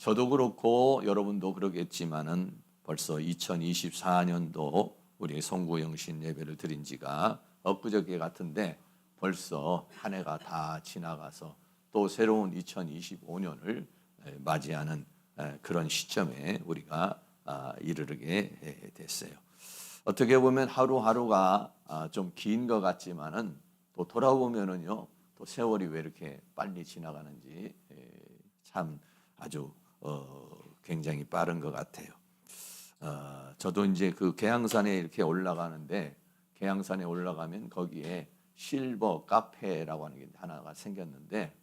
저도 그렇고 여러분도 그러겠지만은 벌써 2024년도 우리 송구영신 예배를 드린 지가 엊그저께 같은데 벌써 한 해가 다 지나가서 또 새로운 2025년을 맞이하는 그런 시점에 우리가 이르게 됐어요. 어떻게 보면 하루하루가 좀 긴 것 같지만은 또 돌아보면은요, 또 세월이 왜 이렇게 빨리 지나가는지 참 아주 굉장히 빠른 것 같아요. 저도 이제 그 계양산에 이렇게 올라가는데, 계양산에 올라가면 거기에 실버 카페라고 하는 게 하나가 생겼는데,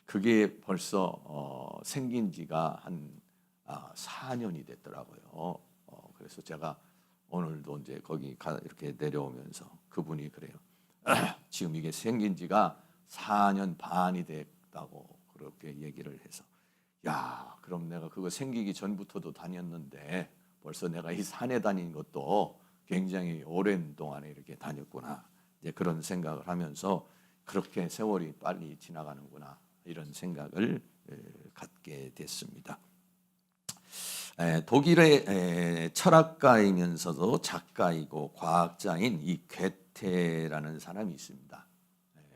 그게 벌써 생긴 지가 한 4년이 됐더라고요. 그래서 제가 오늘도 이제 거기 이렇게 내려오면서 그분이 그래요. 지금 이게 생긴 지가 4년 반이 됐다고 그렇게 얘기를 해서, 야, 그럼 내가 그거 생기기 전부터도 다녔는데 벌써 내가 이 산에 다닌 것도 굉장히 오랜 동안에 이렇게 다녔구나. 이제 그런 생각을 하면서 그렇게 세월이 빨리 지나가는구나, 이런 생각을 갖게 됐습니다. 독일의 철학가이면서도 작가이고 과학자인 이 괴테라는 사람이 있습니다.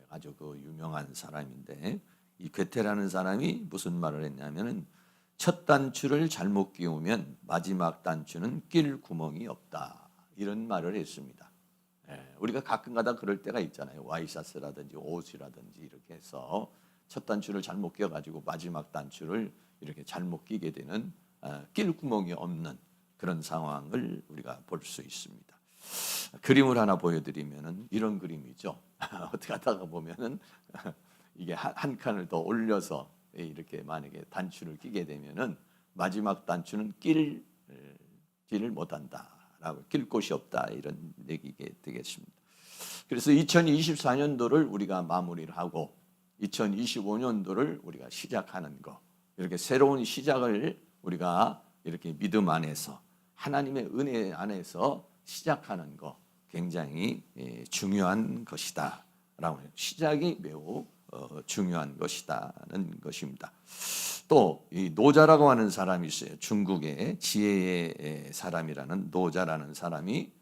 아주 그 유명한 사람인데, 이 괴테라는 사람이 무슨 말을 했냐면은, 첫 단추를 잘못 끼우면 마지막 단추는 낄 구멍이 없다, 이런 말을 했습니다. 우리가 가끔가다 그럴 때가 있잖아요. 와이셔츠라든지 옷이라든지 이렇게 해서 첫 단추를 잘못 끼워가지고 마지막 단추를 이렇게 잘못 끼게 되는, 낄 구멍이 없는 그런 상황을 우리가 볼 수 있습니다. 그림을 하나 보여드리면은 이런 그림이죠. 어떻게 하다가 보면은 이게 한 칸을 더 올려서 이렇게 만약에 단추를 끼게 되면은 마지막 단추는 끼지를 못한다라고, 낄 곳이 없다, 이런 얘기가 되겠습니다. 그래서 2024년도를 우리가 마무리를 하고 2025년도를 우리가 시작하는 거, 이렇게 새로운 시작을 우리가 이렇게 믿음 안에서, 하나님의 은혜 안에서 시작하는 거 굉장히 중요한 것이다 라고 해요. 시작이 매우 중요한 것이다는 것입니다. 또 이 노자라고 하는 사람이 있어요. 중국의 지혜의 사람이라는 노자라는 사람이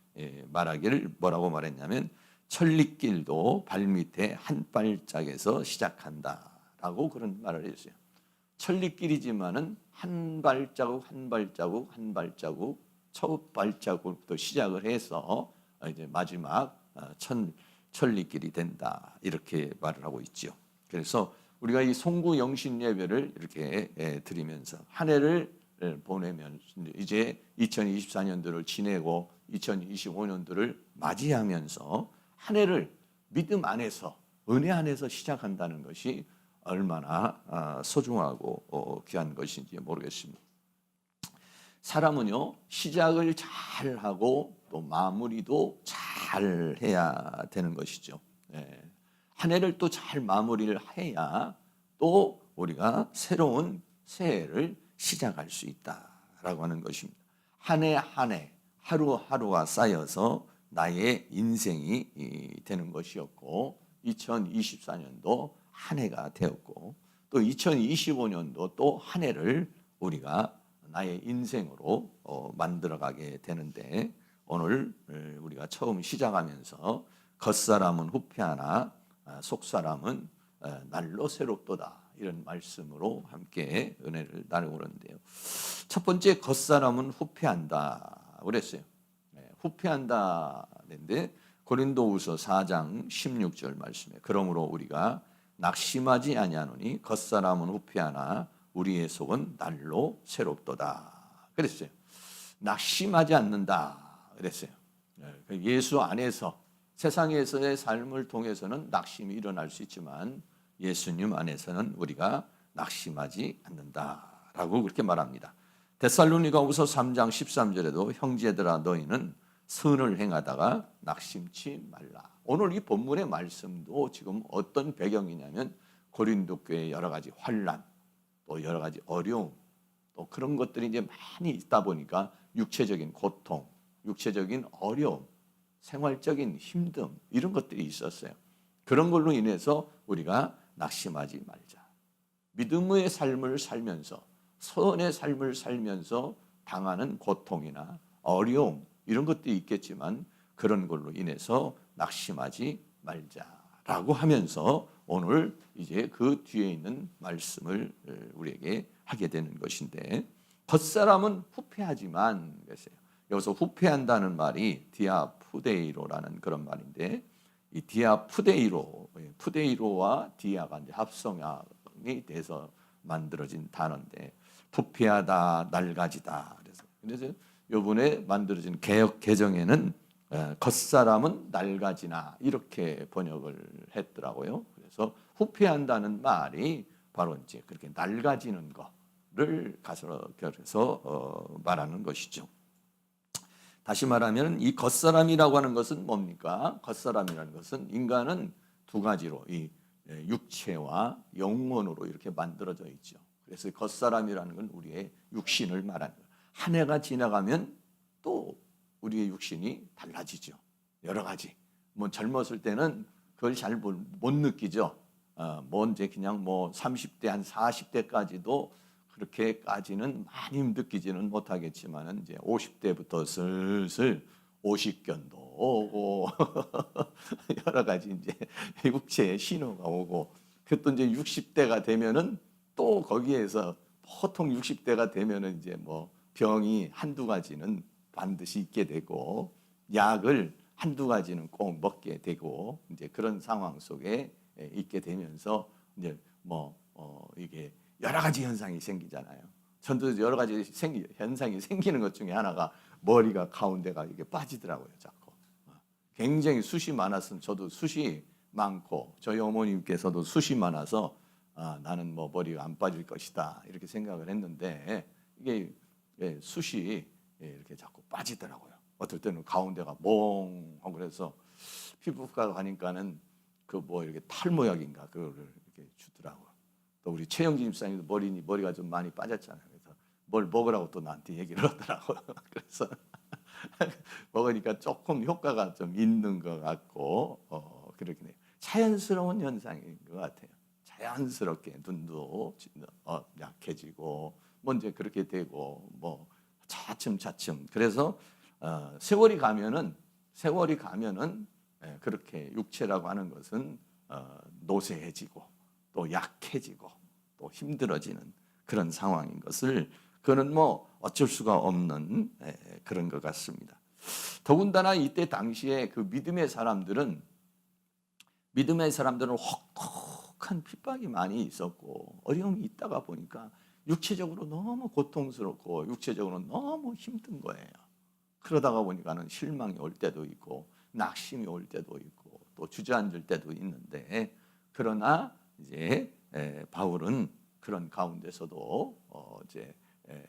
말하기를 뭐라고 말했냐면, 천리길도 발밑에 한 발짝에서 시작한다라고 그런 말을 했어요. 천리길이지만은 한 발자국 한 발자국 한 발자국, 첫 발자국부터 시작을 해서 이제 마지막 천리길이 된다, 이렇게 말을 하고 있죠. 그래서 우리가 이 송구 영신 예배를 이렇게 드리면서 한 해를 보내면 이제 2024년도를 지내고 2025년도를 맞이하면서 한 해를 믿음 안에서, 은혜 안에서 시작한다는 것이 얼마나 소중하고 귀한 것인지 모르겠습니다. 사람은요, 시작을 잘 하고 또 마무리도 잘 해야 되는 것이죠. 한 해를 또 잘 마무리를 해야 또 우리가 새로운 새해를 시작할 수 있다라고 하는 것입니다. 한 해 한 해, 하루하루가 쌓여서 나의 인생이 되는 것이었고, 2024년도 한 해가 되었고, 또 2025년도 또 한 해를 우리가 나의 인생으로 만들어가게 되는데, 오늘 우리가 처음 시작하면서 겉사람은 후패하나 속사람은 날로 새롭도다, 이런 말씀으로 함께 은혜를 나누고 그러는데요. 첫 번째, 겉사람은 후패한다 그랬어요. 후패한다 그랬는데, 고린도후서 4장 16절 말씀에, 그러므로 우리가 낙심하지 아니하노니 겉사람은 후패하나 우리의 속은 날로 새롭도다 그랬어요. 낙심하지 않는다 그랬어요. 예수 안에서, 세상에서의 삶을 통해서는 낙심이 일어날 수 있지만 예수님 안에서는 우리가 낙심하지 않는다라고 그렇게 말합니다. 데살로니가후서 3장 13절에도 형제들아 너희는 선을 행하다가 낙심치 말라. 오늘 이 본문의 말씀도 지금 어떤 배경이냐면, 고린도 교회의 여러 가지 환난, 또 여러 가지 어려움, 또 그런 것들이 이제 많이 있다 보니까 육체적인 고통, 육체적인 어려움, 생활적인 힘듦, 이런 것들이 있었어요. 그런 걸로 인해서 우리가 낙심하지 말자. 믿음의 삶을 살면서 선의 삶을 살면서 당하는 고통이나 어려움 이런 것도 있겠지만 그런 걸로 인해서 낙심하지 말자라고 하면서 오늘 이제 그 뒤에 있는 말씀을 우리에게 하게 되는 것인데, 겉사람은 후패하지만 그랬어요. 여기서 후패한다는 말이 디아푸데이로라는 그런 말인데, 이 디아푸데이로, 푸데이로와 디아가 이제 합성이 돼서 만들어진 단어인데, 부패하다, 낡아지다. 그래서 이번에 만들어진 개역 개정에는 겉사람은 낡아지나 이렇게 번역을 했더라고요. 그래서 후패한다는 말이 바로 이제 그렇게 낡아지는 거를 가설해서 말하는 것이죠. 다시 말하면 이 겉사람이라고 하는 것은 뭡니까? 겉사람이라는 것은 인간은 두 가지로 이 육체와 영혼으로 이렇게 만들어져 있죠. 그래서 겉사람이라는 건 우리의 육신을 말하는 거예요. 한 해가 지나가면 또 우리의 육신이 달라지죠. 여러 가지. 뭐 젊었을 때는 그걸 잘 못 느끼죠. 뭐 이제 그냥 뭐 30대 한 40대까지도 그렇게까지는 많이 느끼지는 못하겠지만 이제 50대부터 슬슬 오십견도 오고 여러 가지 이제 육체의 신호가 오고, 그것도 이제 60대가 되면은 또 거기에서 보통 60대가 되면은 이제 뭐 병이 한두 가지는 반드시 있게 되고 약을 한두 가지는 꼭 먹게 되고 이제 그런 상황 속에 있게 되면서 이제 뭐 이게 여러 가지 현상이 생기잖아요. 전도 여러 가지 현상이 생기는 것 중에 하나가 머리가 가운데가 이게 빠지더라고요, 자꾸. 굉장히 숱이 많았으면 저도 숱이 많고 저희 어머님께서도 숱이 많아서 나는 뭐 머리가 안 빠질 것이다 이렇게 생각을 했는데 이게 숱이 이렇게 자꾸 빠지더라고요. 어떨 때는 가운데가 멍하고 그래서 피부과 가니까는 그 뭐 이렇게 탈모약인가 그거를 이렇게 주더라고요. 또 우리 최영진 집사님도 머리가 좀 많이 빠졌잖아요. 그래서 뭘 먹으라고 또 나한테 얘기를 하더라고요. 그래서 먹으니까 조금 효과가 좀 있는 것 같고 그렇긴 해요. 자연스러운 현상인 것 같아요. 자연스럽게 눈도 약해지고 뭐 이제 그렇게 되고 뭐 차츰 그래서 세월이 가면은 그렇게 육체라고 하는 것은 노쇠해지고 또 약해지고 또 힘들어지는 그런 상황인 것을 그는 뭐 어쩔 수가 없는 그런 것 같습니다. 더군다나 이때 당시에 그 믿음의 사람들은 혹독한 핍박이 많이 있었고 어려움이 있다가 보니까 육체적으로 너무 고통스럽고 육체적으로 너무 힘든 거예요. 그러다가 보니까는 실망이 올 때도 있고 낙심이 올 때도 있고 또 주저앉을 때도 있는데, 그러나 이제 바울은 그런 가운데서도 이제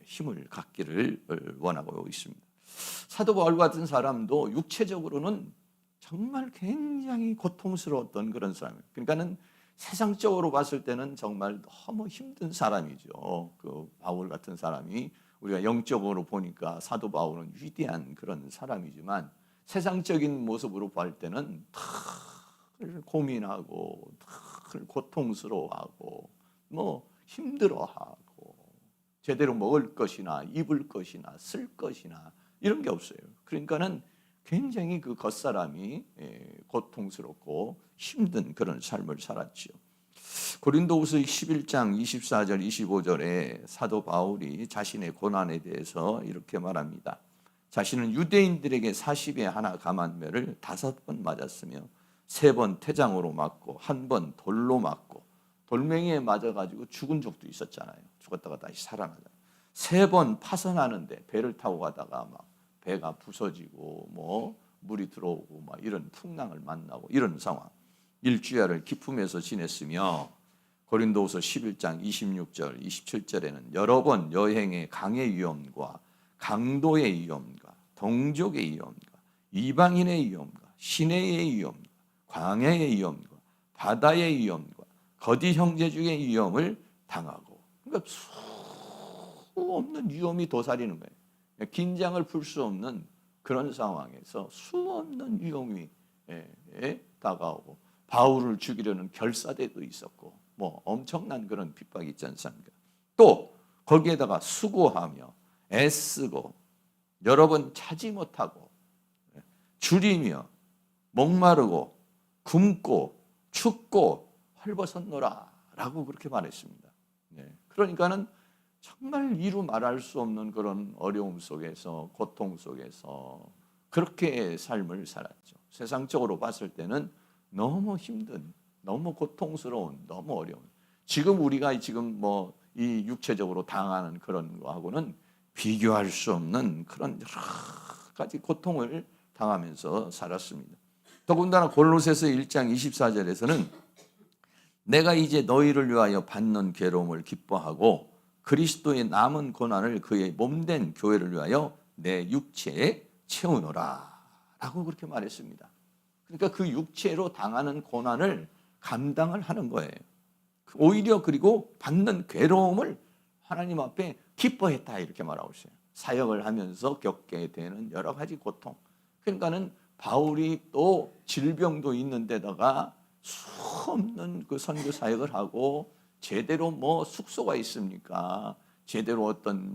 힘을 갖기를 원하고 있습니다. 사도 바울 같은 사람도 육체적으로는 정말 굉장히 고통스러웠던 그런 사람이에요. 그러니까는 세상적으로 봤을 때는 정말 너무 힘든 사람이죠. 그 바울 같은 사람이 우리가 영적으로 보니까 사도 바울은 위대한 그런 사람이지만 세상적인 모습으로 볼 때는 늘 고민하고 늘 고통스러워하고 뭐 힘들어하고 제대로 먹을 것이나 입을 것이나 쓸 것이나 이런 게 없어요. 그러니까는 굉장히 그 겉사람이 고통스럽고 힘든 그런 삶을 살았죠. 고린도후서 11장 24절 25절에 사도 바울이 자신의 고난에 대해서 이렇게 말합니다. 자신은 유대인들에게 40에 하나 감한매를 5번 맞았으며 3번 태장으로 맞고 1번 돌로 맞고 돌멩이에 맞아가지고 죽은 적도 있었잖아요. 죽었다가 다시 살아나잖아요. 3번 파선하는데 배를 타고 가다가 막 배가 부서지고 뭐 물이 들어오고 막 이런 풍랑을 만나고 이런 상황. 일주일을 기품에서 지냈으며 고린도후서 11장 26절 27절에는 여러 번 여행의 강의 위험과 강도의 위험과 동족의 위험과 이방인의 위험과 시내의 위험과 광야의 위험과 바다의 위험과 거짓 형제중의 위험을 당하고, 그러니까 수 없는 위험이 도사리는 거예요. 긴장을 풀 수 없는 그런 상황에서 수 없는 위험이 다가오고 바울을 죽이려는 결사대도 있었고 뭐 엄청난 그런 핍박이 있지 않습니까? 또 거기에다가 수고하며 애쓰고 여러 번 차지 못하고 줄이며 목마르고 굶고 춥고 헐벗었노라 라고 그렇게 말했습니다. 그러니까는 정말 이루 말할 수 없는 그런 어려움 속에서, 고통 속에서 그렇게 삶을 살았죠. 세상적으로 봤을 때는 너무 힘든, 너무 고통스러운, 너무 어려운, 지금 우리가 지금 뭐 이 육체적으로 당하는 그런 거하고는 비교할 수 없는 그런 여러 가지 고통을 당하면서 살았습니다. 더군다나 골로새서 1장 24절에서는 내가 이제 너희를 위하여 받는 괴로움을 기뻐하고 그리스도의 남은 고난을 그의 몸된 교회를 위하여 내 육체에 채우노라 라고 그렇게 말했습니다. 그러니까 그 육체로 당하는 고난을 감당을 하는 거예요. 오히려 그리고 받는 괴로움을 하나님 앞에 기뻐했다 이렇게 말하고 있어요. 사역을 하면서 겪게 되는 여러 가지 고통. 그러니까는 바울이 또 질병도 있는 데다가 수없는 그 선교 사역을 하고 제대로 뭐 숙소가 있습니까? 제대로 어떤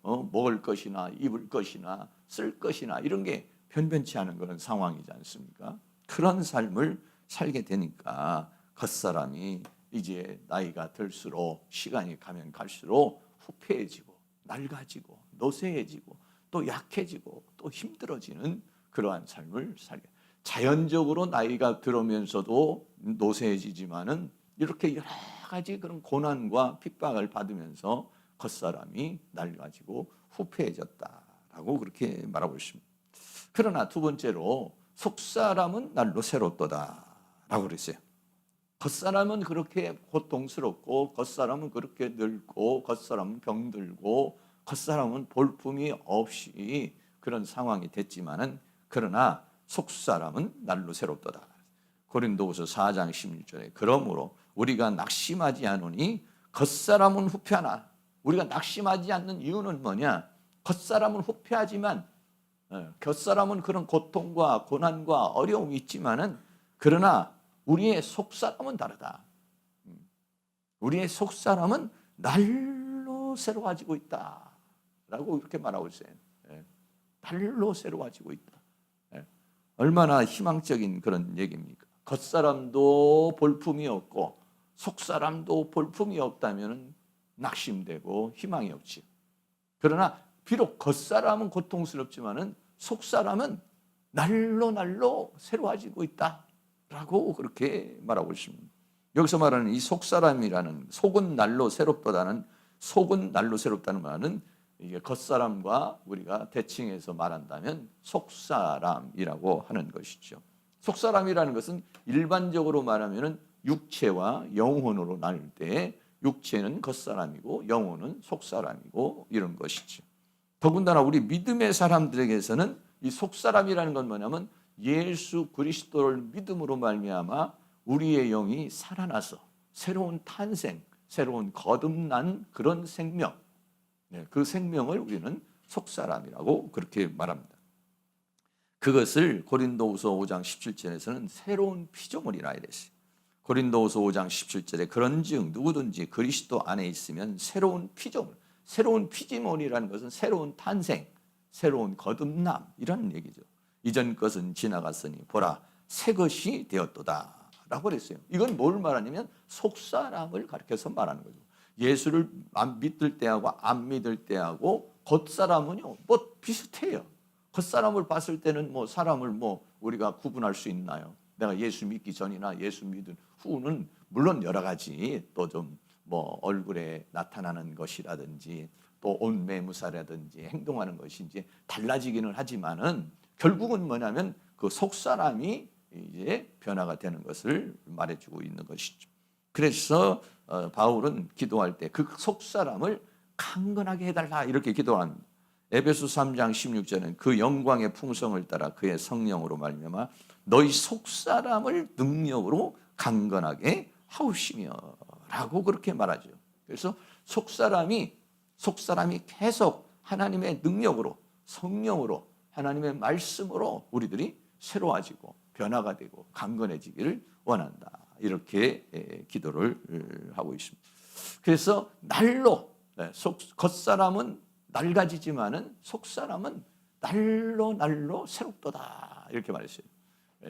먹을 것이나 입을 것이나 쓸 것이나 이런 게 변변치 않은 그런 상황이지 않습니까? 그런 삶을 살게 되니까 겉사람이 이제 나이가 들수록 시간이 가면 갈수록 후패해지고 낡아지고 노쇠해지고 또 약해지고 또 힘들어지는 그러한 삶을 살게. 자연적으로 나이가 들어면서도 노쇠해지지만은 이렇게 여러 가지 그런 고난과 핍박을 받으면서 겉사람이 낡아지고 후패해졌다라고 그렇게 말하고 있습니다. 그러나 두 번째로 속사람은 날로 새롭도다라고 그랬어요. 겉사람은 그렇게 고통스럽고 겉사람은 그렇게 늙고 겉사람은 병들고 겉사람은 볼품이 없이 그런 상황이 됐지만은 그러나 속사람은 날로 새롭도다. 고린도후서 4장 16절에 그러므로 우리가 낙심하지 않으니 겉사람은 후패하나. 우리가 낙심하지 않는 이유는 뭐냐? 겉사람은 후패하지만 겉사람은 그런 고통과 고난과 어려움이 있지만은 그러나 우리의 속사람은 다르다. 우리의 속사람은 날로 새로워지고 있다라고 이렇게 말하고 있어요. 날로 새로워지고 있다. 얼마나 희망적인 그런 얘기입니까? 겉사람도 볼품이 없고 속사람도 볼품이 없다면 낙심되고 희망이 없지. 그러나 비록 겉사람은 고통스럽지만은 속사람은 날로 새로워지고 있다라고 그렇게 말하고 있습니다. 여기서 말하는 이 속사람이라는 속은 날로 새롭다는 속은 날로 새롭다는 말은 이게 겉사람과 우리가 대칭해서 말한다면 속사람이라고 하는 것이죠. 속사람이라는 것은 일반적으로 말하면은 육체와 영혼으로 나눌 때 육체는 겉사람이고 영혼은 속사람이고 이런 것이죠. 더군다나 우리 믿음의 사람들에게서는 이 속사람이라는 건 뭐냐면 예수 그리스도를 믿음으로 말미암아 우리의 영이 살아나서 새로운 탄생, 새로운 거듭난 그런 생명, 그 생명을 우리는 속사람이라고 그렇게 말합니다. 그것을 고린도후서 5장 17절에서는 새로운 피조물이라 이랬어요. 고린도후서 5장 17절에 그런즉 누구든지 그리스도 안에 있으면 새로운 피조물, 새로운 피조물이라는 것은 새로운 탄생, 새로운 거듭남이라는 얘기죠. 이전 것은 지나갔으니 보라 새 것이 되었도다 라고 그랬어요. 이건 뭘 말하냐면 속사람을 가리켜서 말하는 거죠. 예수를 믿을 때하고 안 믿을 때하고 겉사람은요 뭐 비슷해요. 겉사람을 봤을 때는 뭐 사람을 뭐 우리가 구분할 수 있나요? 내가 예수 믿기 전이나 예수 믿은 후는 물론 여러 가지 또 좀 뭐 얼굴에 나타나는 것이라든지 또 옷 매무새라든지 행동하는 것이 이제 달라지기는 하지만은 결국은 뭐냐면 그 속사람이 이제 변화가 되는 것을 말해주고 있는 것이죠. 그래서 바울은 기도할 때 그 속사람을 강건하게 해달라 이렇게 기도합니다. 에베소 3장 16절은 그 영광의 풍성을 따라 그의 성령으로 말미암아 너희 속사람을 능력으로 강건하게 하옵시며 라고 그렇게 말하죠. 그래서 속사람이 계속 하나님의 능력으로 성령으로 하나님의 말씀으로 우리들이 새로워지고 변화가 되고 강건해지기를 원한다. 이렇게 기도를 하고 있습니다. 그래서 날로 겉사람은 낡아지지만은 속사람은 날로 새롭도다 이렇게 말했어요.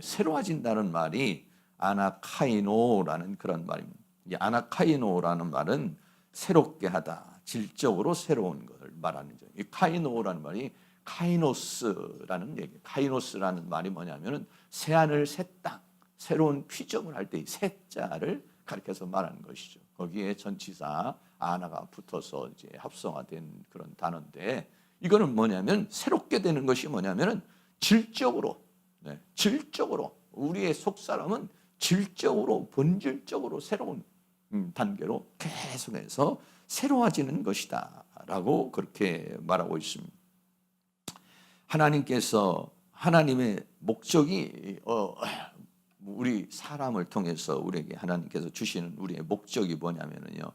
새로워진다는 말이 아나카이노라는 그런 말입니다. 이 아나카이노라는 말은 새롭게 하다, 질적으로 새로운 것을 말하는 거죠. 이 카이노라는 말이 카이노스라는 얘기. 카이노스라는 말이 뭐냐면은 새하늘, 새 땅, 새로운 피조물 할 때 이 새자를 가리켜서 말하는 것이죠. 거기에 전치사 아나가 붙어서 이제 합성화된 그런 단어인데, 이거는 뭐냐면 새롭게 되는 것이 뭐냐면은 질적으로, 질적으로 우리의 속 사람은 질적으로 본질적으로 새로운 단계로 계속해서 새로워지는 것이다라고 그렇게 말하고 있습니다. 하나님께서 하나님의 목적이 우리 사람을 통해서 우리에게 하나님께서 주시는 우리의 목적이 뭐냐면요,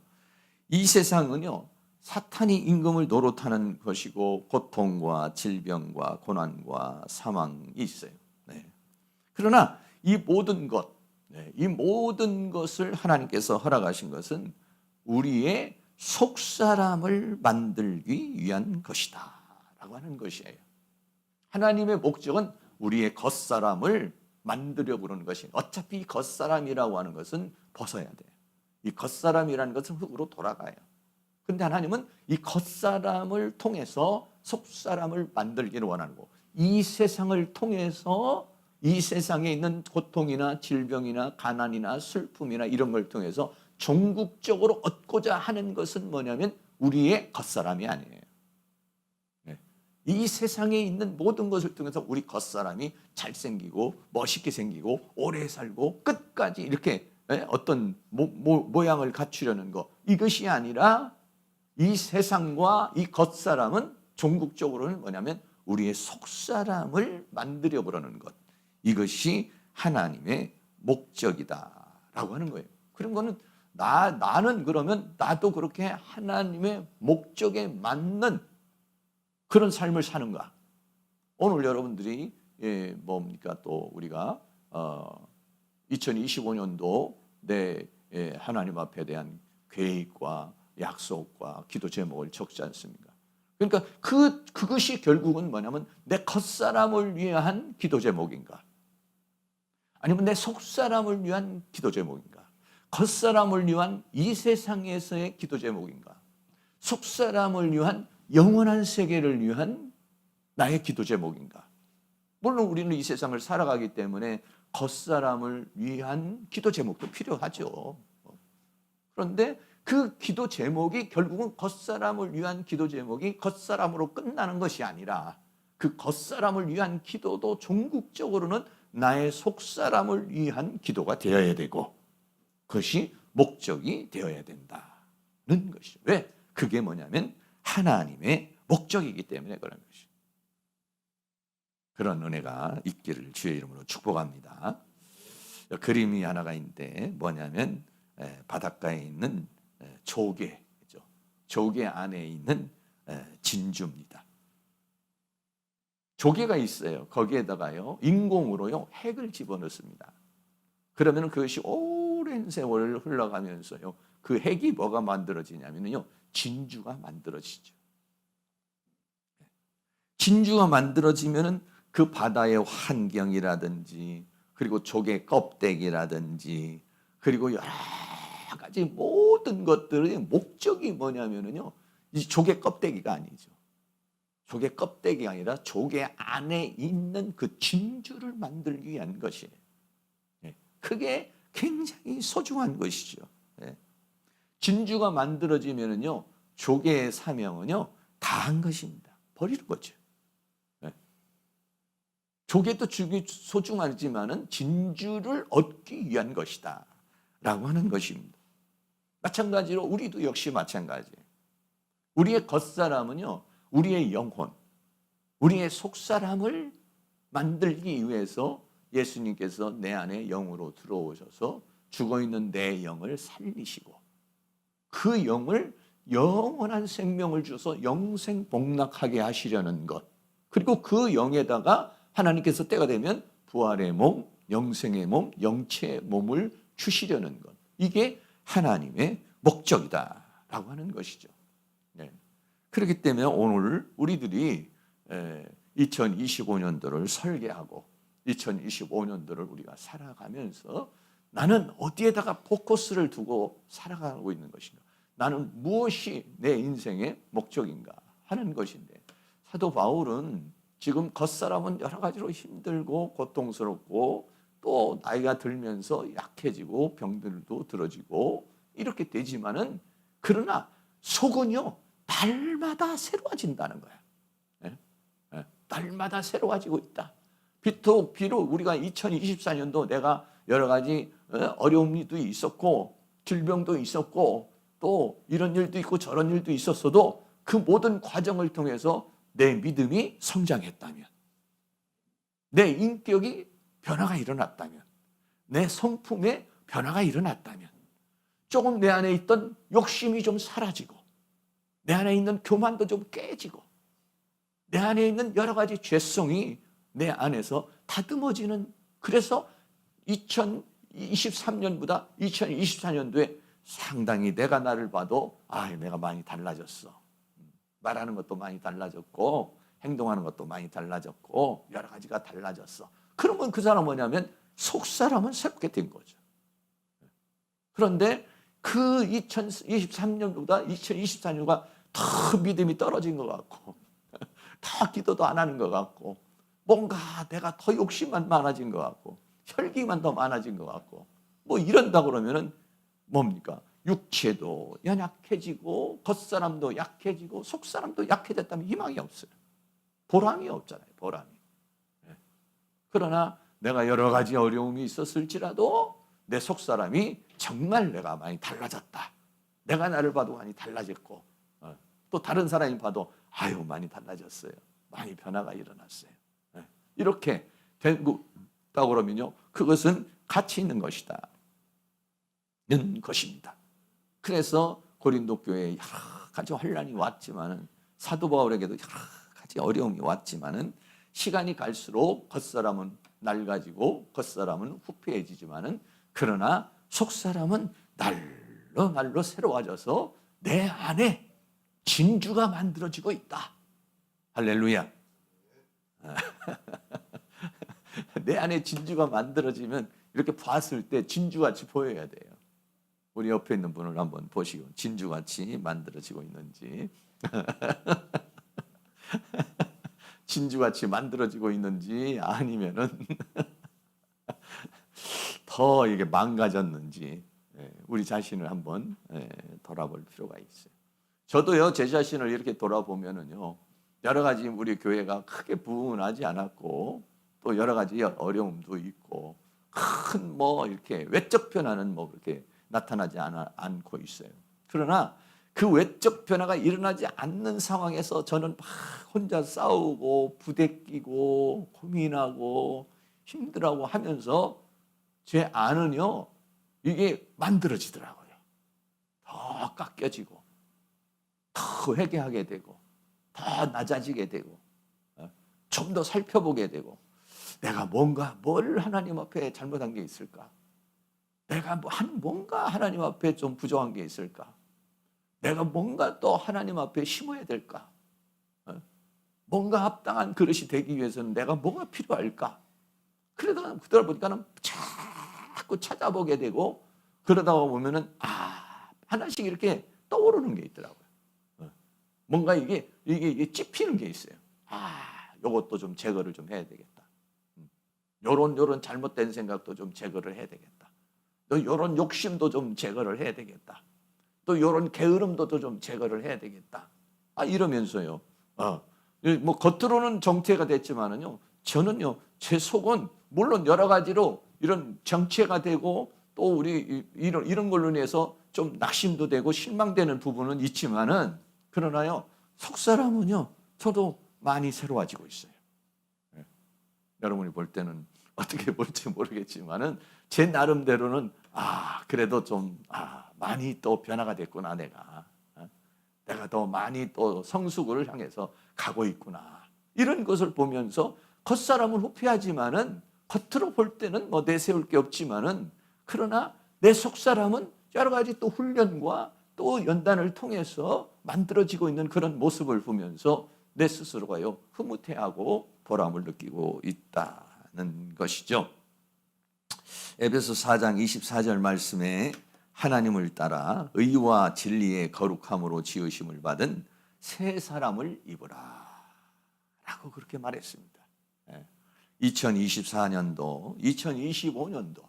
이 세상은요 사탄이 임금을 노릇하는 것이고 고통과 질병과 고난과 사망이 있어요. 그러나 이 모든 것, 이 모든 것을 하나님께서 허락하신 것은 우리의 속사람을 만들기 위한 것이다 라고 하는 것이에요. 하나님의 목적은 우리의 겉사람을 만들려 그러는 것이, 어차피 겉사람이라고 하는 것은 벗어야 돼요. 이 겉사람이라는 것은 흙으로 돌아가요. 그런데 하나님은 이 겉사람을 통해서 속사람을 만들기를 원하는 거고, 이 세상을 통해서 이 세상에 있는 고통이나 질병이나 가난이나 슬픔이나 이런 걸 통해서 종국적으로 얻고자 하는 것은 뭐냐면 우리의 겉사람이 아니에요. 이 세상에 있는 모든 것을 통해서 우리 겉사람이 잘생기고 멋있게 생기고 오래 살고 끝까지 이렇게 어떤 모양을 갖추려는 것, 이것이 아니라 이 세상과 이 겉사람은 종국적으로는 뭐냐면 우리의 속사람을 만들어 보려는 것, 이것이 하나님의 목적이다라고 하는 거예요. 그런 거는 나는 그러면 나도 그렇게 하나님의 목적에 맞는 그런 삶을 사는가? 오늘 여러분들이 뭡니까? 또 우리가 2025년도 내 하나님 앞에 대한 계획과 약속과 기도 제목을 적지 않습니까? 그러니까 그것이 결국은 뭐냐면 내 겉사람을 위한 기도 제목인가? 아니면 내 속사람을 위한 기도 제목인가? 겉사람을 위한 이 세상에서의 기도 제목인가? 속사람을 위한 영원한 세계를 위한 나의 기도 제목인가? 물론 우리는 이 세상을 살아가기 때문에 겉사람을 위한 기도 제목도 필요하죠. 그런데 그 기도 제목이 결국은 겉사람을 위한 기도 제목이 겉사람으로 끝나는 것이 아니라 그 겉사람을 위한 기도도 종국적으로는 나의 속사람을 위한 기도가 되어야 되고 그것이 목적이 되어야 된다는 것이죠. 왜? 그게 뭐냐면 하나님의 목적이기 때문에 그런 것이죠. 그런 은혜가 있기를 주의 이름으로 축복합니다. 그림이 하나가 있는데 뭐냐면 바닷가에 있는 조개죠. 조개 안에 있는 진주입니다. 조개가 있어요. 거기에다가요 인공으로요 핵을 집어넣습니다. 그러면 그것이 오랜 세월을 흘러가면서요 그 핵이 뭐가 만들어지냐면요 진주가 만들어지죠. 진주가 만들어지면은 그 바다의 환경이라든지 그리고 조개 껍데기라든지 그리고 여러 가지 모든 것들의 목적이 뭐냐면은요 이 조개 껍데기가 아니죠. 조개 껍데기가 아니라 조개 안에 있는 그 진주를 만들기 위한 것이에요. 그게 굉장히 소중한 것이죠. 진주가 만들어지면은요 조개의 사명은요 다 한 것입니다. 버리는 거죠. 조개도 소중하지만은 진주를 얻기 위한 것이다 라고 하는 것입니다. 마찬가지로 우리도 역시 마찬가지예요. 우리의 겉사람은요 우리의 영혼, 우리의 속사람을 만들기 위해서 예수님께서 내 안에 영으로 들어오셔서 죽어있는 내 영을 살리시고 그 영을 영원한 생명을 주셔서 영생복락하게 하시려는 것, 그리고 그 영에다가 하나님께서 때가 되면 부활의 몸, 영생의 몸, 영체의 몸을 주시려는 것, 이게 하나님의 목적이다라고 하는 것이죠. 그렇기 때문에 오늘 우리들이 2025년도를 설계하고 2025년도를 우리가 살아가면서 나는 어디에다가 포커스를 두고 살아가고 있는 것인가? 나는 무엇이 내 인생의 목적인가 하는 것인데, 사도 바울은 지금 겉사람은 여러 가지로 힘들고 고통스럽고 또 나이가 들면서 약해지고 병들도 들어지고 이렇게 되지만은, 그러나 속은요 날마다 새로워진다는 거야. 날마다 새로워지고 있다. 비록 우리가 2024년도 내가 여러 가지 어려움도 있었고 질병도 있었고 또 이런 일도 있고 저런 일도 있었어도 그 모든 과정을 통해서 내 믿음이 성장했다면, 내 인격이 변화가 일어났다면, 내 성품에 변화가 일어났다면, 조금 내 안에 있던 욕심이 좀 사라지고 내 안에 있는 교만도 좀 깨지고 내 안에 있는 여러 가지 죄성이 내 안에서 다듬어지는, 그래서 2023년보다 2024년도에 상당히 내가 나를 봐도 내가 많이 달라졌어. 말하는 것도 많이 달라졌고 행동하는 것도 많이 달라졌고 여러 가지가 달라졌어. 그러면 그 사람은 뭐냐면 속사람은 새롭게 된 거죠. 그런데 그 2023년보다 2024년과 더 믿음이 떨어진 것 같고 더 기도도 안 하는 것 같고 뭔가 내가 더 욕심만 많아진 것 같고 혈기만 더 많아진 것 같고 뭐 이런다 그러면은 뭡니까? 육체도 연약해지고 겉사람도 약해지고 속사람도 약해졌다면 희망이 없어요. 보람이 없잖아요. 보람이. 그러나 내가 여러 가지 어려움이 있었을지라도 내 속사람이 정말 내가 많이 달라졌다. 내가 나를 봐도 많이 달라졌고 또 다른 사람이 봐도 많이 달라졌어요. 많이 변화가 일어났어요. 이렇게 되고 있다고 그러면요, 그것은 가치 있는 것이다. 는 것입니다. 그래서 고린도 교회에 여러 가지 환난이 왔지만은, 사도 바울에게도 여러 가지 어려움이 왔지만은, 시간이 갈수록 겉사람은 낡아지고 겉사람은 후패해지지만은, 그러나 속사람은 날로 날로 새로워져서 내 안에 진주가 만들어지고 있다. 할렐루야. 내 안에 진주가 만들어지면 이렇게 봤을 때 진주같이 보여야 돼요. 우리 옆에 있는 분을 한번 보시고 진주같이 만들어지고 있는지 진주같이 만들어지고 있는지 아니면은 더 이게 망가졌는지 우리 자신을 한번 돌아볼 필요가 있어요. 저도요 제 자신을 이렇게 돌아보면은요 여러 가지 우리 교회가 크게 부흥하지 않았고 또 여러 가지 어려움도 있고 큰 뭐 이렇게 외적 변화는 뭐 그렇게 나타나지 않고 있어요. 그러나 그 외적 변화가 일어나지 않는 상황에서 저는 막 혼자 싸우고 부대끼고 고민하고 힘들어하고 하면서 제 안은요 이게 만들어지더라고요. 더 깎여지고 더 회개하게 되고 더 낮아지게 되고 좀 더 살펴보게 되고 내가 뭘 하나님 앞에 잘못한 게 있을까? 내가 뭔가 하나님 앞에 좀 부족한 게 있을까? 내가 뭔가 또 하나님 앞에 심어야 될까? 뭔가 합당한 그릇이 되기 위해서는 내가 뭐가 필요할까? 그러다 보니까는 자꾸 찾아보게 되고 그러다가 보면은 하나씩 이렇게 떠오르는 게 있더라고요. 뭔가 이게 찝히는 게 있어요. 요것도 좀 제거를 좀 해야 되겠다. 요런 잘못된 생각도 좀 제거를 해야 되겠다. 또 요런 욕심도 좀 제거를 해야 되겠다. 또 요런 게으름도 좀 제거를 해야 되겠다. 이러면서요. 뭐 겉으로는 정체가 됐지만은요. 저는요. 제 속은 물론 여러 가지로 이런 정체가 되고 또 우리 이런 걸로 인해서 좀 낙심도 되고 실망되는 부분은 있지만은 그러나요. 속사람은요. 저도 많이 새로워지고 있어요. 여러분이 볼 때는 어떻게 볼지 모르겠지만은 제 나름대로는 그래도 좀 많이 또 변화가 됐구나. 내가 더 많이 또 성숙을 향해서 가고 있구나. 이런 것을 보면서 겉사람은 후피하지만은 겉으로 볼 때는 뭐 내세울 게 없지만은 그러나 내 속사람은 여러 가지 또 훈련과 또 연단을 통해서 만들어지고 있는 그런 모습을 보면서 내 스스로가요 흐뭇해하고 보람을 느끼고 있다는 것이죠. 에베소 4장 24절 말씀에 하나님을 따라 의와 진리의 거룩함으로 지으심을 받은 새 사람을 입으라 라고 그렇게 말했습니다. 2024년도, 2025년도,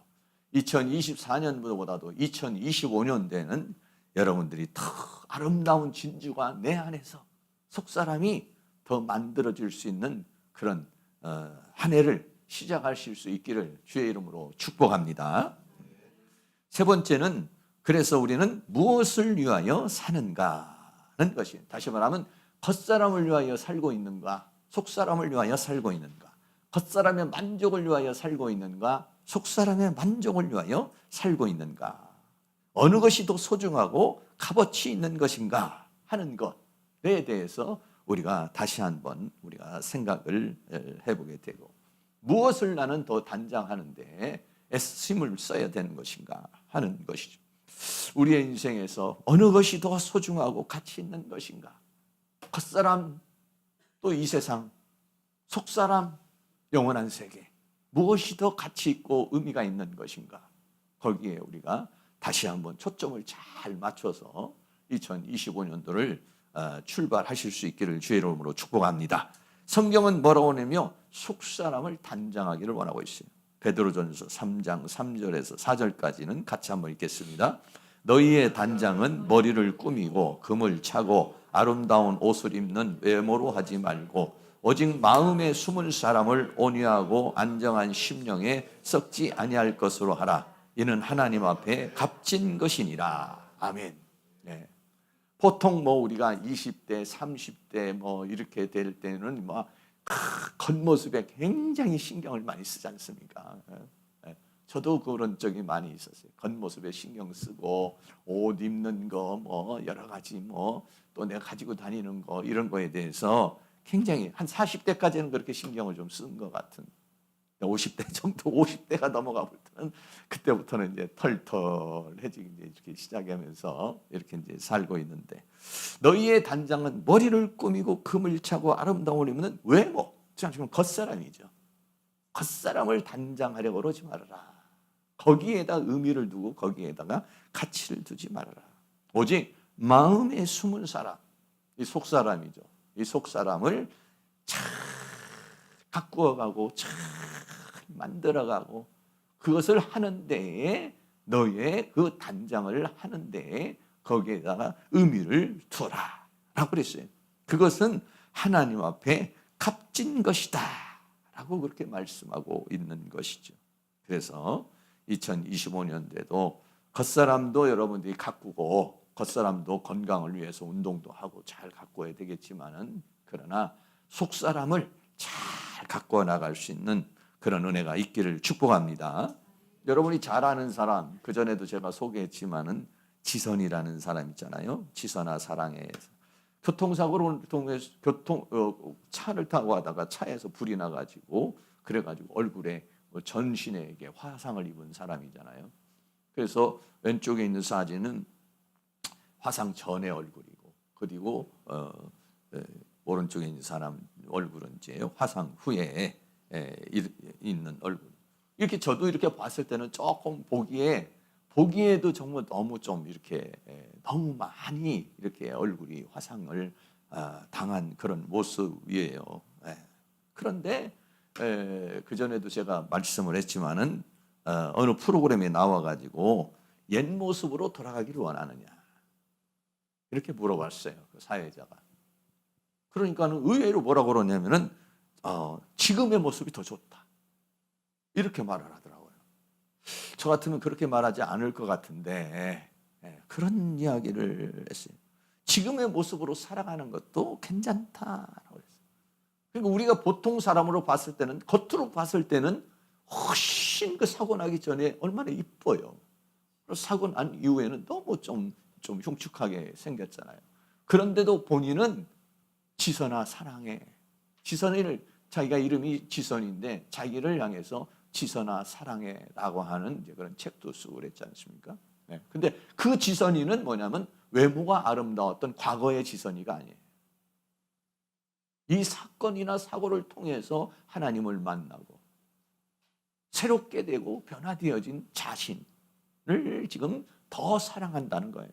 2024년보다도 2025년대는 여러분들이 더 아름다운 진주가 내 안에서 속사람이 더 만들어질 수 있는 그런 한 해를 시작하실 수 있기를 주의 이름으로 축복합니다. 세 번째는 그래서 우리는 무엇을 위하여 사는가는 것이, 다시 말하면 겉사람을 위하여 살고 있는가, 속사람을 위하여 살고 있는가, 겉사람의 만족을 위하여 살고 있는가, 속사람의 만족을 위하여 살고 있는가, 어느 것이 더 소중하고 값어치 있는 것인가 하는 것에 대해서 우리가 다시 한번 우리가 생각을 해보게 되고, 무엇을 나는 더 단장하는데 애씀을 써야 되는 것인가 하는 것이죠. 우리의 인생에서 어느 것이 더 소중하고 가치 있는 것인가, 겉사람 또 이 세상, 속사람 영원한 세계, 무엇이 더 가치 있고 의미가 있는 것인가, 거기에 우리가 다시 한번 초점을 잘 맞춰서 2025년도를 출발하실 수 있기를 주의 이름으로 축복합니다. 성경은 뭐라고 하냐며 속사람을 단장하기를 원하고 있어요. 베드로전서 3장 3절에서 4절까지는 같이 한번 읽겠습니다. 너희의 단장은 머리를 꾸미고 금을 차고 아름다운 옷을 입는 외모로 하지 말고 오직 마음에 숨은 사람을 온유하고 안정한 심령에 썩지 아니할 것으로 하라. 이는 하나님 앞에 값진 것이니라. 아멘. 네. 보통 우리가 20대, 30대 이렇게 될 때는 겉모습에 굉장히 신경을 많이 쓰지 않습니까? 저도 그런 적이 많이 있었어요. 겉모습에 신경 쓰고 옷 입는 거 여러 가지 또 내가 가지고 다니는 거 이런 거에 대해서 굉장히 한 40대까지는 그렇게 신경을 좀 쓴 것 같은, 50대 정도, 50대가 넘어가 볼 때는 그때부터는 이제 털털해지기 이렇게 시작하면서 이렇게 이제 살고 있는데, 너희의 단장은 머리를 꾸미고 금을 차고 아름다운 옷을 입는 외모, 지금 겉사람이죠. 겉사람을 단장하려고 그러지 말아라. 거기에다 의미를 두고 거기에다가 가치를 두지 말아라. 오직 마음에 숨은 사람, 이 속사람이죠. 이 속사람을 잘 가꾸어가고 잘 만들어가고 그것을 하는 데에, 너의 그 단장을 하는 데에 거기에다가 의미를 두라 라고 그랬어요. 그것은 하나님 앞에 값진 것이다 라고 그렇게 말씀하고 있는 것이죠. 그래서 2025년대도 겉사람도 여러분들이 가꾸고 겉사람도 건강을 위해서 운동도 하고 잘 가꿔야 되겠지만은, 그러나 속사람을 잘 가꿔 나갈 수 있는 그런 은혜가 있기를 축복합니다. 여러분이 잘 아는 사람, 그전에도 제가 소개했지만은 지선이라는 사람 있잖아요. 지선아 사랑해. 교통사고를 통해서 차를 타고 가다가 차에서 불이 나가지고 그래가지고 얼굴에 전신에 화상을 입은 사람이잖아요. 그래서 왼쪽에 있는 사진은 화상 전의 얼굴이고, 그리고 오른쪽에 있는 사람 얼굴은 이제 화상 후에 있는 얼굴. 이렇게 저도 이렇게 봤을 때는 조금 보기에도 정말 너무 좀 이렇게 너무 많이 이렇게 얼굴이 화상을 당한 그런 모습이에요. 그런데 그 전에도 제가 말씀을 했지만은 어느 프로그램에 나와가지고 옛 모습으로 돌아가기를 원하느냐 이렇게 물어봤어요. 그 사회자가. 그러니까는 의외로 뭐라고 그러냐면은 지금의 모습이 더 좋다 이렇게 말을 하더라고요. 저 같으면 그렇게 말하지 않을 것 같은데 그런 이야기를 했어요. 지금의 모습으로 살아가는 것도 괜찮다라고 했어요. 그러니까 우리가 보통 사람으로 봤을 때는, 겉으로 봤을 때는 훨씬 그 사고 나기 전에 얼마나 이뻐요. 사고 난 이후에는 너무 좀 흉측하게 생겼잖아요. 그런데도 본인은 지선아 사랑해. 지선이를, 자기가 이름이 지선인데 자기를 향해서 지선아 사랑해 라고 하는 이제 그런 책도 쓰고 그랬지 않습니까? 근데 그 지선이는 뭐냐면 외모가 아름다웠던 과거의 지선이가 아니에요. 이 사건이나 사고를 통해서 하나님을 만나고 새롭게 되고 변화되어진 자신을 지금 더 사랑한다는 거예요.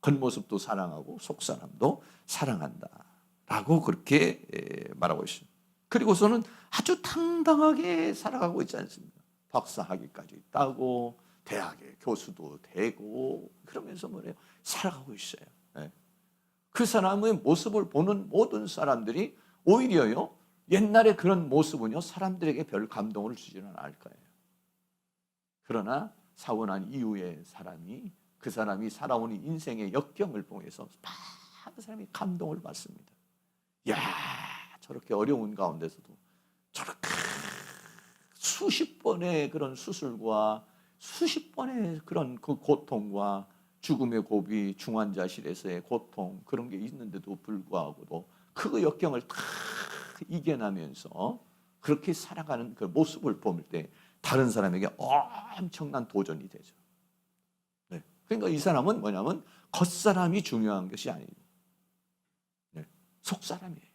겉모습도 사랑하고 속사람도 사랑한다라고 그렇게 말하고 있습니다. 그리고서는 아주 당당하게 살아가고 있지 않습니까? 박사학위까지 따고 대학의 교수도 되고 그러면서 뭐래요? 살아가고 있어요. 그 사람의 모습을 보는 모든 사람들이 오히려요, 옛날에 그런 모습은요, 사람들에게 별 감동을 주지는 않을 거예요. 그러나 사고 난 이후에 그 사람이 살아온 인생의 역경을 통해서 많은 사람이 감동을 받습니다. 야, 저렇게 어려운 가운데서도 저렇게 수십 번의 그런 수술과 수십 번의 그런 그 고통과 죽음의 고비, 중환자실에서의 고통 그런 게 있는데도 불구하고도 그 역경을 다 이겨나면서 그렇게 살아가는 그 모습을 볼 때 다른 사람에게 엄청난 도전이 되죠. 네. 그러니까 이 사람은 뭐냐면 겉사람이 중요한 것이 아니에요. 네. 속사람이에요.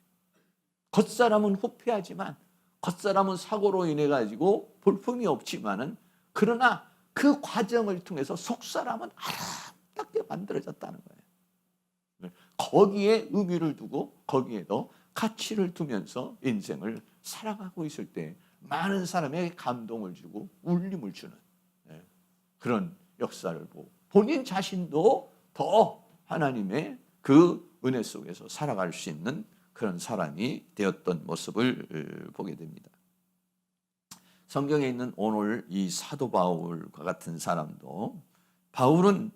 겉사람은 후패하지만 겉사람은 사고로 인해 가지고 볼품이 없지만은 그러나 그 과정을 통해서 속사람은 아름답게 만들어졌다는 거예요. 거기에 의미를 두고 거기에도 가치를 두면서 인생을 살아가고 있을 때 많은 사람에게 감동을 주고 울림을 주는 그런 역사를 보고 본인 자신도 더 하나님의 그 은혜 속에서 살아갈 수 있는 그런 사람이 되었던 모습을 보게 됩니다. 성경에 있는 오늘 이 사도 바울과 같은 사람도 바울은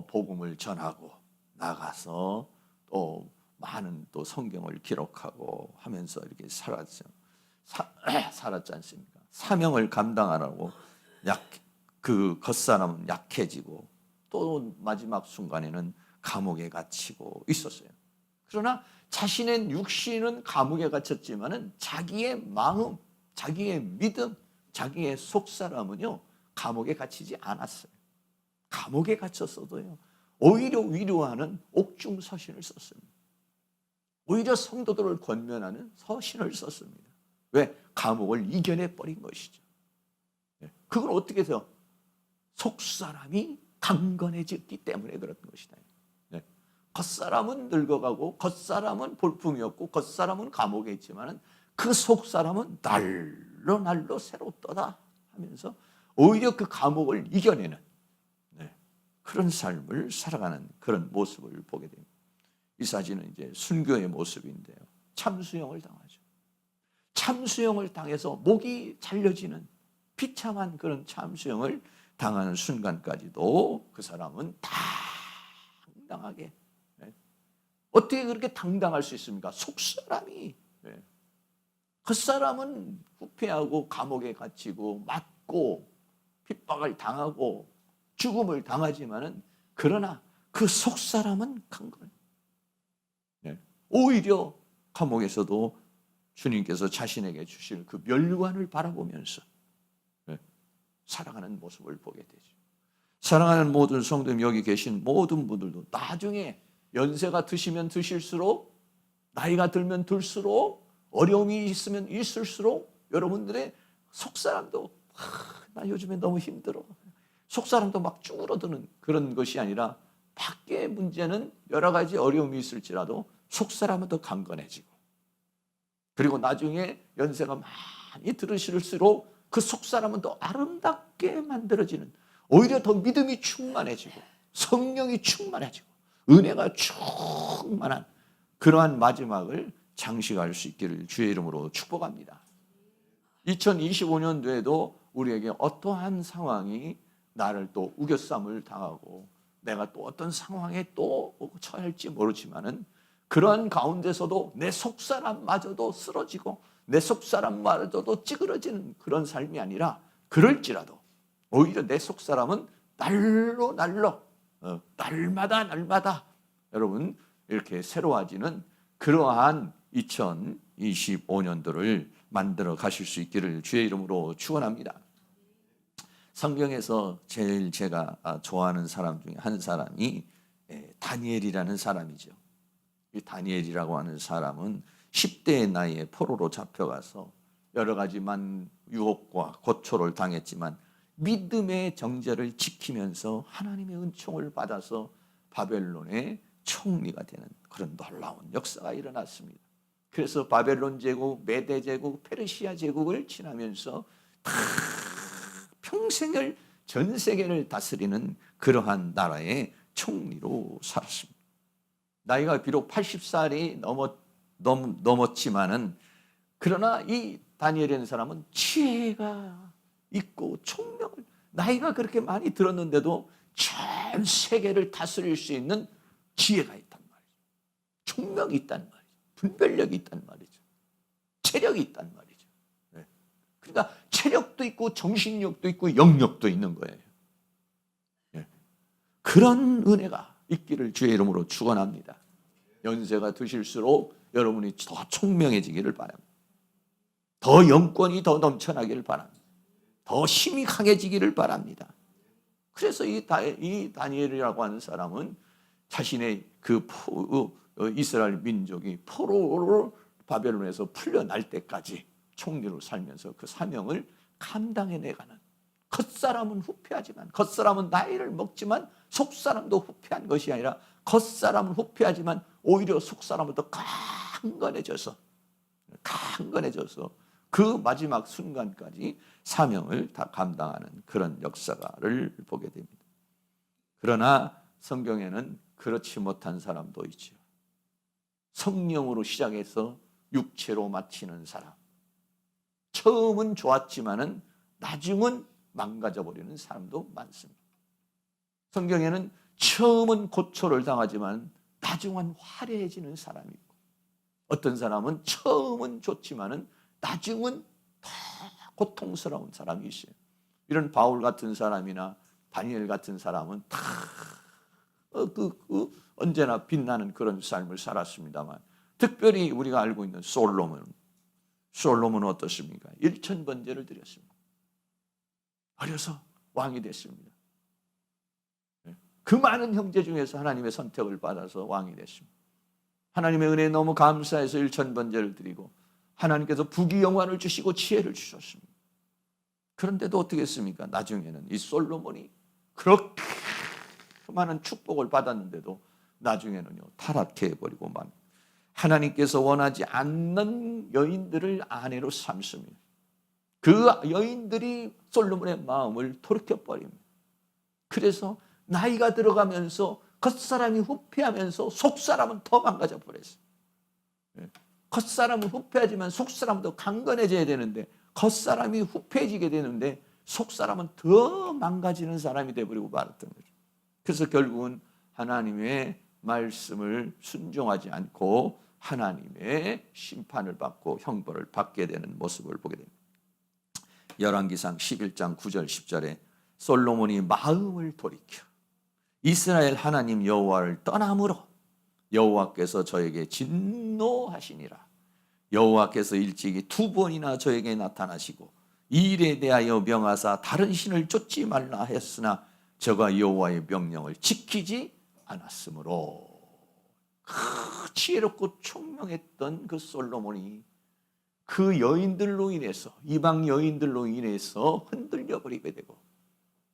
복음을 전하고 나가서 또 많은 또 성경을 기록하고 하면서 이렇게 살았지 않습니까? 사명을 감당하라고 그 겉사람은 약해지고 또 마지막 순간에는 감옥에 갇히고 있었어요. 그러나 자신의 육신은 감옥에 갇혔지만은 자기의 마음, 자기의 믿음, 자기의 속사람은요 감옥에 갇히지 않았어요. 감옥에 갇혔어도요 오히려 위로하는 옥중 서신을 썼습니다. 오히려 성도들을 권면하는 서신을 썼습니다. 왜? 감옥을 이겨내 버린 것이죠. 그건 어떻게 해서 속사람이 강건해졌기 때문에 그런 것이다. 겉사람은 늙어가고 겉사람은 볼품이 없고 겉사람은 감옥에 있지만 그 속사람은 날로 새롭도다 하면서 오히려 그 감옥을 이겨내는 그런 삶을 살아가는 그런 모습을 보게 됩니다. 이 사진은 이제 순교의 모습인데요. 참수형을 당하죠. 참수형을 당해서 목이 잘려지는 비참한 그런 참수형을 당하는 순간까지도 그 사람은 당당하게 어떻게 그렇게 당당할 수 있습니까? 속사람이 겉사람은 후패하고 감옥에 갇히고 맞고 핍박을 당하고 죽음을 당하지만은 그러나 그 속사람은 강건해. 오히려 감옥에서도 주님께서 자신에게 주실 그 멸관을 바라보면서 살아가는 모습을 보게 되죠. 사랑하는 모든 성도님, 여기 계신 모든 분들도 나중에 연세가 드시면 드실수록 나이가 들면 들수록 어려움이 있으면 있을수록 여러분들의 속사람도 나 요즘에 너무 힘들어. 속사람도 막 쭈그러드는 그런 것이 아니라 밖의 문제는 여러 가지 어려움이 있을지라도 속사람은 더 강건해지고 그리고 나중에 연세가 많이 들으실수록 그 속사람은 더 아름답게 만들어지는 오히려 더 믿음이 충만해지고 성령이 충만해지고 은혜가 충만한 그러한 마지막을 장식할 수 있기를 주의 이름으로 축복합니다. 2025년도에도 우리에게 어떠한 상황이 나를 또 우겨쌈을 당하고 내가 또 어떤 상황에 또 처할지 모르지만은 그러한 가운데서도 내 속사람마저도 쓰러지고 내 속사람마저도 찌그러지는 그런 삶이 아니라 그럴지라도 오히려 내 속사람은 날마다 여러분 이렇게 새로워지는 그러한 2025년도를 만들어 가실 수 있기를 주의 이름으로 축원합니다. 성경에서 제일 제가 좋아하는 사람 중에 한 사람이 다니엘이라는 사람이죠. 이 다니엘이라고 하는 사람은 10대의 나이에 포로로 잡혀가서 여러 가지만 유혹과 고초를 당했지만 믿음의 정절을 지키면서 하나님의 은총을 받아서 바벨론의 총리가 되는 그런 놀라운 역사가 일어났습니다. 그래서 바벨론 제국, 메대 제국, 페르시아 제국을 지나면서 다 평생을 전 세계를 다스리는 그러한 나라의 총리로 살았습니다. 나이가 비록 80살이 넘었지만은 그러나 이 다니엘이라는 사람은 지혜가 있고 총명을, 나이가 그렇게 많이 들었는데도 전 세계를 다스릴 수 있는 지혜가 있단 말이죠. 총명이 있단 말이죠. 분별력이 있단 말이죠. 체력이 있단 말이죠. 네. 그러니까 체력도 있고 정신력도 있고 영력도 있는 거예요. 네. 그런 은혜가 있기를 주의 이름으로 축원합니다. 연세가 드실수록 여러분이 더 총명해지기를 바랍니다. 더 영권이 더 넘쳐나기를 바랍니다. 더 힘이 강해지기를 바랍니다. 그래서 이 다니엘이라고 하는 사람은 자신의 그 이스라엘 민족이 포로로 바벨론에서 풀려날 때까지 총리로 살면서 그 사명을 감당해내가는, 겉사람은 후패하지만, 겉사람은 나이를 먹지만 속사람도 후패한 것이 아니라 겉사람은 후패하지만 오히려 속사람은 더 강건해져서 그 마지막 순간까지 사명을 다 감당하는 그런 역사를 보게 됩니다. 그러나 성경에는 그렇지 못한 사람도 있죠. 성령으로 시작해서 육체로 마치는 사람. 처음은 좋았지만은 나중은 망가져버리는 사람도 많습니다. 성경에는 처음은 고초를 당하지만 나중은 화려해지는 사람이 있고, 어떤 사람은 처음은 좋지만은 나중은 더 고통스러운 사람이 있어요. 이런 바울 같은 사람이나 다니엘 같은 사람은 다 언제나 빛나는 그런 삶을 살았습니다만, 특별히 우리가 알고 있는 솔로몬은 어떻습니까? 1000번제를 드렸습니다. 어려서 왕이 됐습니다. 그 많은 형제 중에서 하나님의 선택을 받아서 왕이 됐습니다. 하나님의 은혜에 너무 감사해서 1000번제를 드리고 하나님께서 부귀영화를 주시고 지혜를 주셨습니다. 그런데도 어떻게 했습니까? 나중에는 이 솔로몬이 그렇게 많은 축복을 받았는데도 나중에는요 타락해버리고 만 하나님께서 원하지 않는 여인들을 아내로 삼습니다. 그 여인들이 솔로몬의 마음을 돌이켜버립니다. 그래서 나이가 들어가면서 겉사람이 후패하면서 속사람은 더 망가져 버렸어요. 겉사람은 후패하지만 속사람도 강건해져야 되는데 겉사람이 후패해지게 되는데 속사람은 더 망가지는 사람이 되어버리고 말았던 거죠. 그래서 결국은 하나님의 말씀을 순종하지 않고 하나님의 심판을 받고 형벌을 받게 되는 모습을 보게 됩니다. 열왕기상 11장 9절 10절에 솔로몬이 마음을 돌이켜 이스라엘 하나님 여호와를 떠남으로 여호와께서 저에게 진노하시니라. 여호와께서 일찍이 2번이나 저에게 나타나시고 이 일에 대하여 명하사 다른 신을 쫓지 말라 했으나 저가 여호와의 명령을 지키지 않았으므로. 지혜롭고 총명했던 그 솔로몬이 그 여인들로 인해서, 이방 여인들로 인해서 흔들려 버리게 되고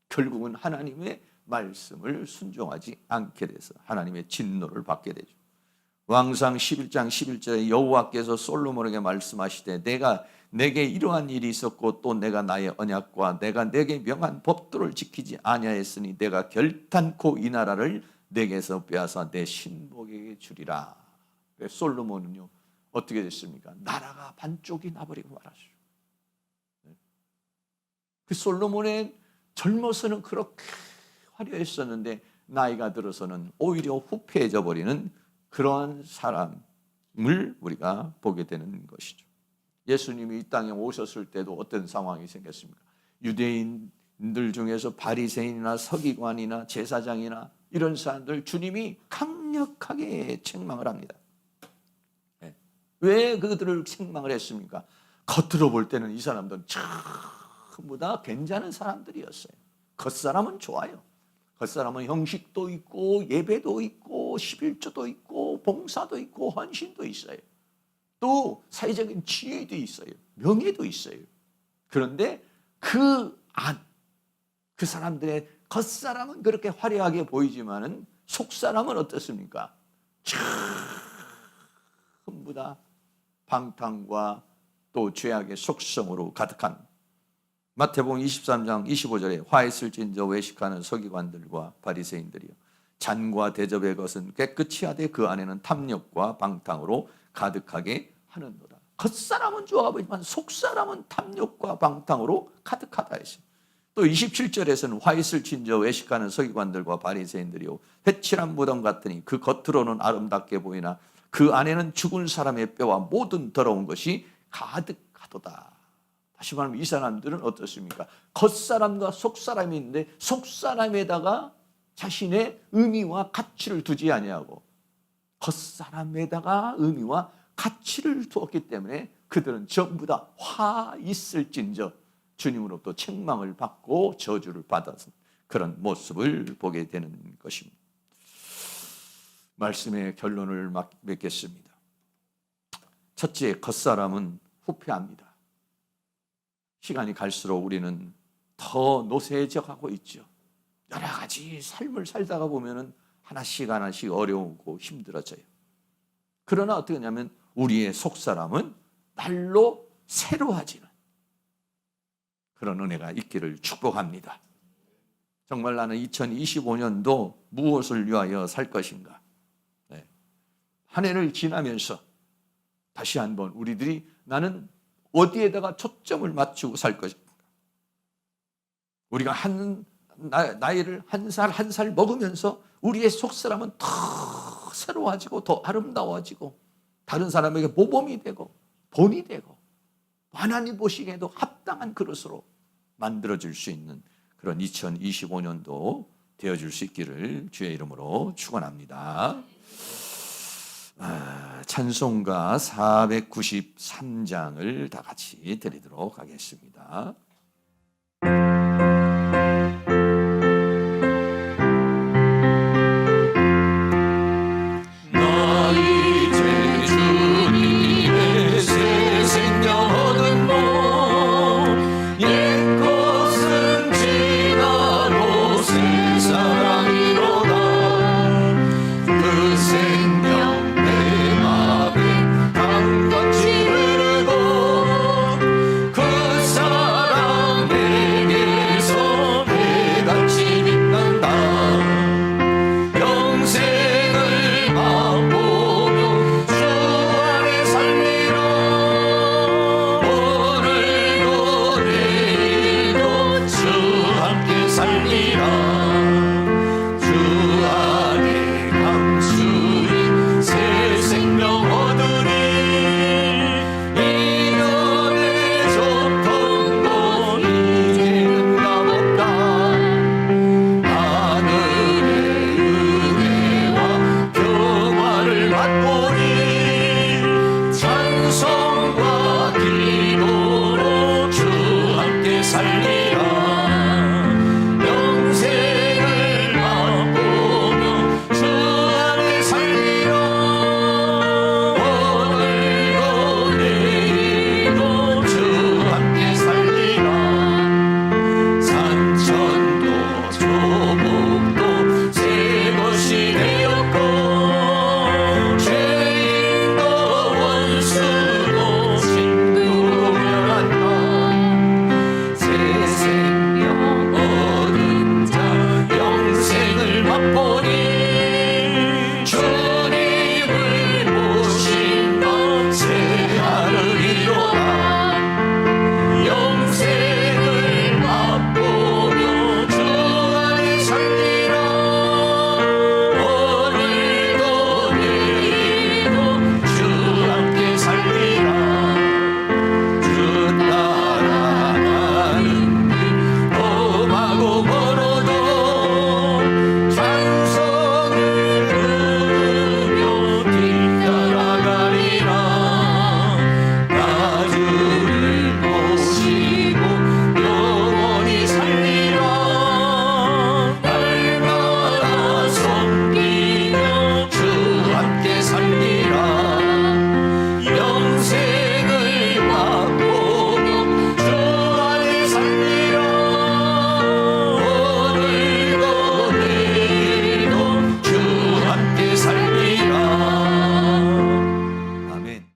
결국은 하나님의 말씀을 순종하지 않게 돼서 하나님의 진노를 받게 되죠. 왕상 11장 11절에 여호와께서 솔로몬에게 말씀하시되 내가 내게 이러한 일이 있었고 또 내가 나의 언약과 내가 내게 명한 법도를 지키지 아니하였으니 내가 결탄코 이 나라를 내게서 빼앗아 내 신복에게 주리라. 솔로몬은요 어떻게 됐습니까? 나라가 반쪽이 나버리고 말았어요. 그 솔로몬의 젊어서는 그렇게 화려했었는데 나이가 들어서는 오히려 후패해져 버리는 그러한 사람을 우리가 보게 되는 것이죠. 예수님이 이 땅에 오셨을 때도 어떤 상황이 생겼습니까? 유대인들 중에서 바리새인이나 서기관이나 제사장이나 이런 사람들 주님이 강력하게 책망을 합니다. 왜 그들을 책망을 했습니까? 겉으로 볼 때는 이 사람들은 참 전부 다 괜찮은 사람들이었어요. 겉사람은 좋아요. 겉사람은 형식도 있고 예배도 있고 11조도 있고 봉사도 있고 헌신도 있어요. 또 사회적인 지위도 있어요. 명예도 있어요. 그런데 그 사람들의 겉사람은 그렇게 화려하게 보이지만은 속사람은 어떻습니까? 전부 다 방탕과 또 죄악의 속성으로 가득한 마태복음 23장 25절에 화 있을진저 외식하는 서기관들과 바리새인들이요 잔과 대접의 것은 깨끗이 하되 그 안에는 탐욕과 방탕으로 가득하게 하는도다. 겉사람은 좋아 보이지만 속사람은 탐욕과 방탕으로 가득하다 했어요. 또 27절에서는 화 있을진저 외식하는 서기관들과 바리새인들이요 회칠한 무덤 같으니 그 겉으로는 아름답게 보이나 그 안에는 죽은 사람의 뼈와 모든 더러운 것이 가득하도다. 다시 말하면 이 사람들은 어떻습니까? 겉사람과 속사람이 있는데 속사람에다가 자신의 의미와 가치를 두지 아니하고 겉사람에다가 의미와 가치를 두었기 때문에 그들은 전부 다 화 있을진저 주님으로부터 책망을 받고 저주를 받아서 그런 모습을 보게 되는 것입니다. 말씀의 결론을 맺겠습니다. 첫째, 겉사람은 후패합니다. 시간이 갈수록 우리는 더 노쇠해져 가고 있죠. 여러 가지 삶을 살다가 보면은 하나씩 어려우고 힘들어져요. 그러나 어떻게 하냐면 우리의 속사람은 날로 새로워지는 그런 은혜가 있기를 축복합니다. 정말 나는 2025년도 무엇을 위하여 살 것인가? 네. 한 해를 지나면서 다시 한번 우리들이 나는 어디에다가 초점을 맞추고 살 것인가? 우리가 나이를 한 살 먹으면서 우리의 속사람은 더 새로워지고 더 아름다워지고 다른 사람에게 모범이 되고 본이 되고 하나님 보시기에도 합당한 그릇으로 만들어질 수 있는 그런 2025년도 되어줄 수 있기를 주의 이름으로 축원합니다. 찬송가 493장을 다 같이 드리도록 하겠습니다.